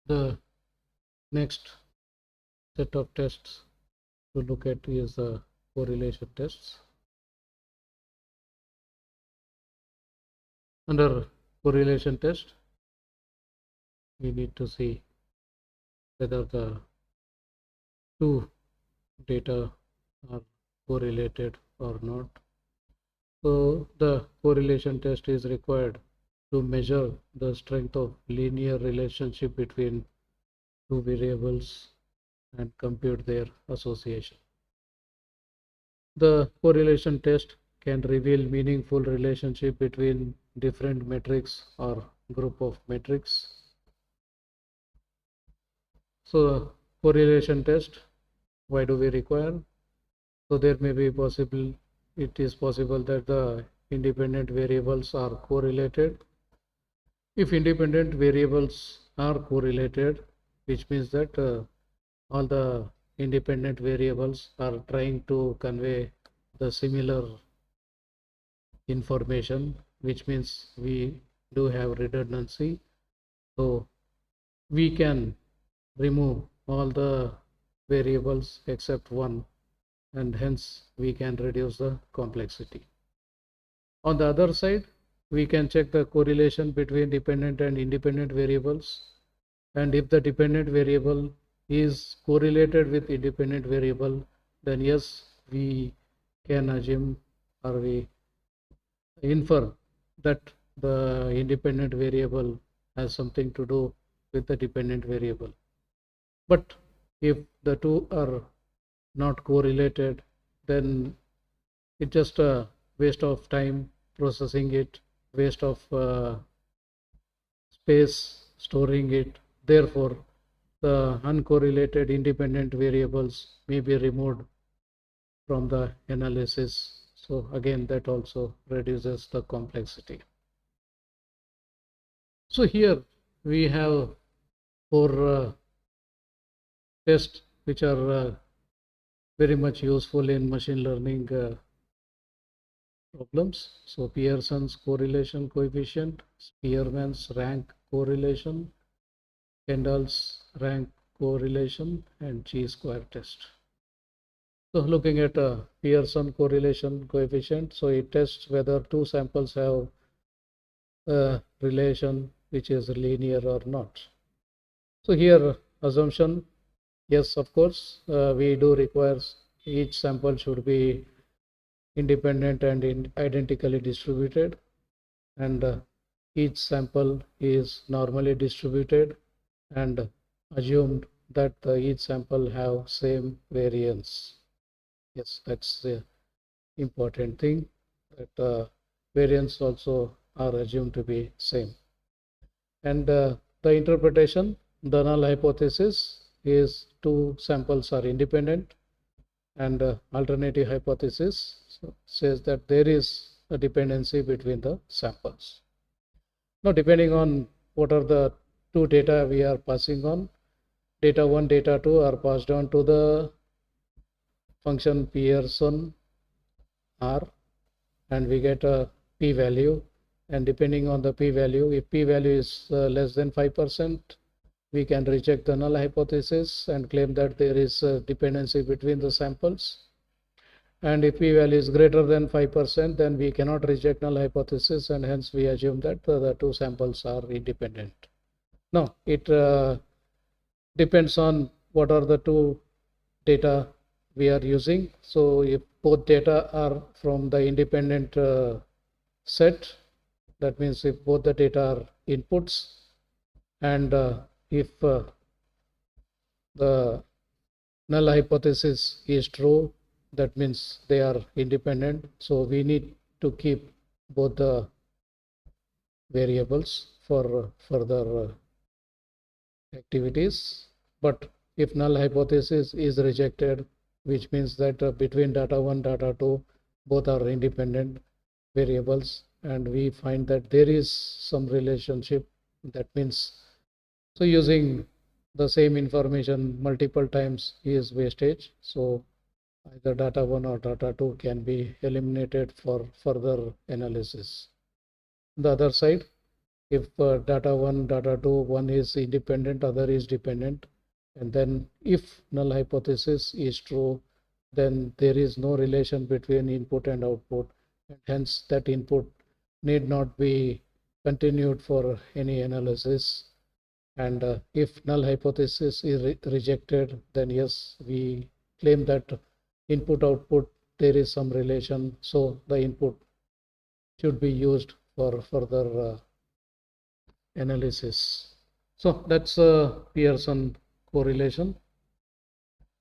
The next set of tests to look at is the correlation tests. Under correlation test, we need to see whether the two data are correlated or not. So the correlation test is required to measure the strength of linear relationship between two variables and compute their association. The correlation test can reveal meaningful relationship between different metrics or group of metrics. So correlation test, why do we require? So there may be possible, it is possible that the independent variables are correlated. If independent variables are correlated, which means that all the independent variables are trying to convey the similar information, which means we do have redundancy. So we can remove all the variables except one, and hence we can reduce the complexity. On the other side, we can check the correlation between dependent and independent variables, and if the dependent variable is correlated with independent variable, then yes, we can assume or we infer that the independent variable has something to do with the dependent variable. But if the two are not correlated, then it's just a waste of time processing it, waste of space storing it. Therefore, the uncorrelated independent variables may be removed from the analysis. So again, that also reduces the complexity. So here we have four tests which are very much useful in machine learning problems. So Pearson's correlation coefficient, Spearman's rank correlation, Kendall's rank correlation, and chi-square test. So looking at a Pearson correlation coefficient, so it tests whether two samples have a relation which is linear or not. So here assumption, yes, of course, we do require each sample should be independent and identically distributed, and each sample is normally distributed and assumed that each sample have same variance. Yes, that's the important thing, that variance also are assumed to be same. And the interpretation, the null hypothesis is two samples are independent, and alternative hypothesis says that there is a dependency between the samples. Now, depending on what are the two data we are passing on, data 1, data 2 are passed on to the function Pearson R, and we get a p-value, and depending on the p-value, if p-value is less than 5%, we can reject the null hypothesis and claim that there is a dependency between the samples. And if p-value is greater than 5%, then we cannot reject null hypothesis, and hence we assume that the two samples are independent. Now, it depends on what are the two data we are using. So if both data are from the independent set, that means if both the data are inputs, and if the null hypothesis is true, that means they are independent. So we need to keep both the variables for further activities. But if null hypothesis is rejected, which means that between data 1, data 2, both are independent variables, and we find that there is some relationship, that means so using the same information multiple times is wastage. So either data 1 or data 2 can be eliminated for further analysis. On the other side, if data 1, data 2, one is independent, other is dependent, and then if null hypothesis is true, then there is no relation between input and output, and hence that input need not be continued for any analysis. And if null hypothesis is rejected, then yes, we claim that input output there is some relation, so the input should be used for further analysis. So that's a Pearson correlation.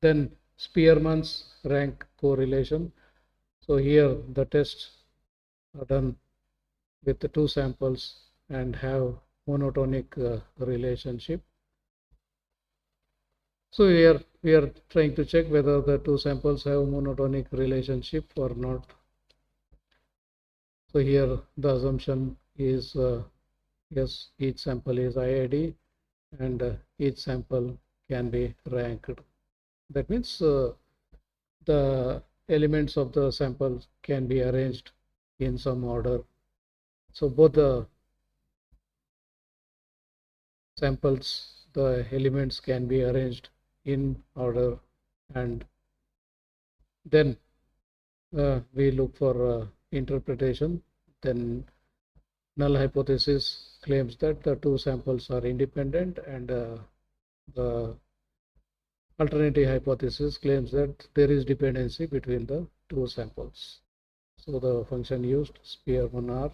Then Spearman's rank correlation. So here the tests are done with the two samples and have monotonic relationship. So here we are trying to check whether the two samples have monotonic relationship or not. So here the assumption is yes, each sample is IID and each sample can be ranked. That means the elements of the sample can be arranged in some order. So both the samples, the elements can be arranged in order, and then we look for interpretation. Then null hypothesis claims that the two samples are independent, and the alternative hypothesis claims that there is dependency between the two samples. So the function used Spearman R,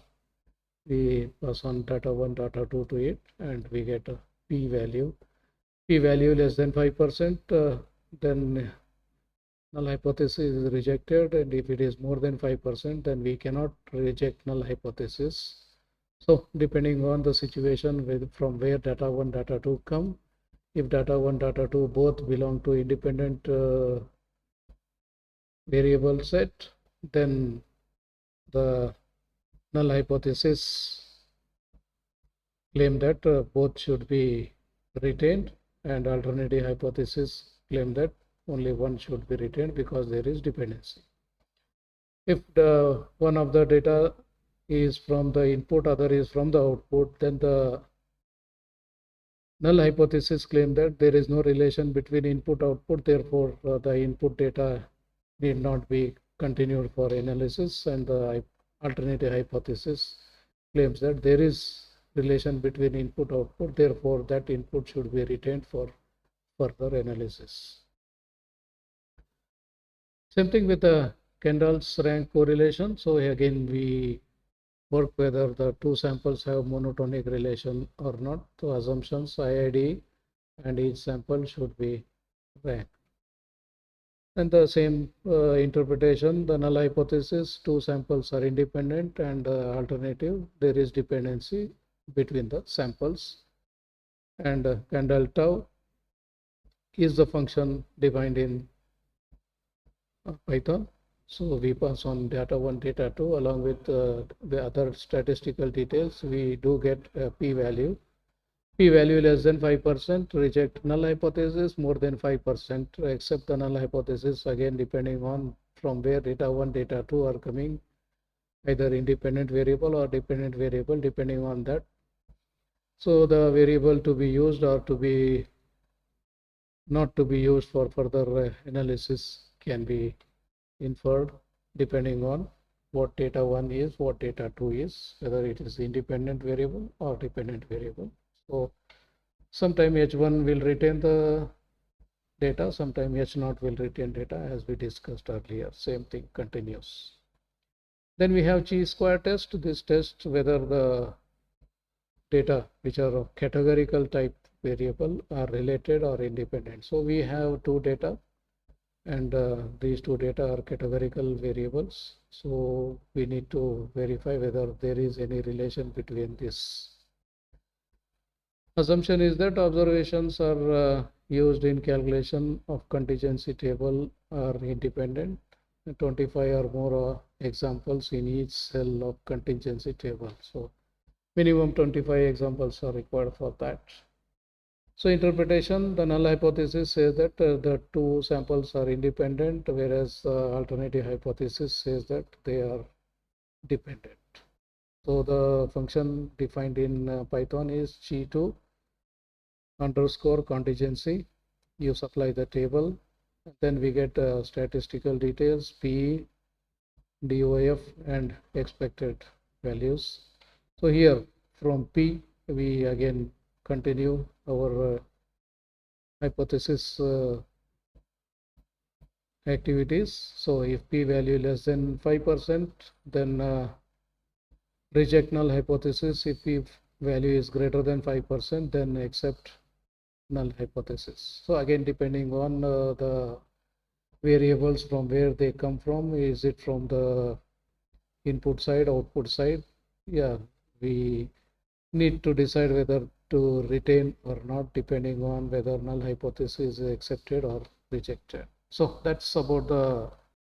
we pass on data 1, data 2 to it, and we get a p-value. P-value less than 5%, then null hypothesis is rejected, and if it is more than 5%, then we cannot reject null hypothesis. So depending on the situation from where data 1, data 2 come, if data 1, data 2 both belong to independent variable set, then the null hypothesis claim that both should be retained, and alternative hypothesis claim that only one should be retained because there is dependency. If the one of the data is from the input, other is from the output, then the null hypothesis claim that there is no relation between input output, therefore the input data need not be continued for analysis, and the alternative hypothesis claims that there is relation between input output, therefore that input should be retained for further analysis. Same thing with the Kendall's rank correlation. So again we work whether the two samples have monotonic relation or not. So assumptions IID and each sample should be ranked. And the same interpretation, the null hypothesis, two samples are independent, and alternative, there is dependency between the samples. And Kendall tau is the function defined in Python. So we pass on data 1, data 2 along with the other statistical details. We do get a p-value. P-value less than 5%, reject null hypothesis, more than 5%, accept the null hypothesis, again depending on from where data 1, data 2 are coming, either independent variable or dependent variable, depending on that. So the variable to be used or to be not to be used for further analysis can be inferred depending on what data 1 is, what data 2 is, whether it is independent variable or dependent variable. So sometime H1 will retain the data, sometime H0 will retain data, as we discussed earlier. Same thing continues. Then we have chi-square test. This test whether the data which are of categorical type variable are related or independent. So we have two data, and these two data are categorical variables. So we need to verify whether there is any relation between this. Assumption is that observations are used in calculation of contingency table are independent. 25 or more examples in each cell of contingency table. So minimum 25 examples are required for that. So interpretation, the null hypothesis says that the two samples are independent, whereas alternative hypothesis says that they are dependent. So the function defined in Python is G2 underscore contingency. You supply the table, then we get statistical details, P, DOF, and expected values. So here from P, we again continue our hypothesis activities. So if P value less than 5%, then reject null hypothesis. If P value is greater than 5%, then accept null hypothesis. So again, depending on the variables from where they come from, is it from the input side, output side? Yeah, we need to decide whether to retain or not, depending on whether null hypothesis is accepted or rejected. So that's about the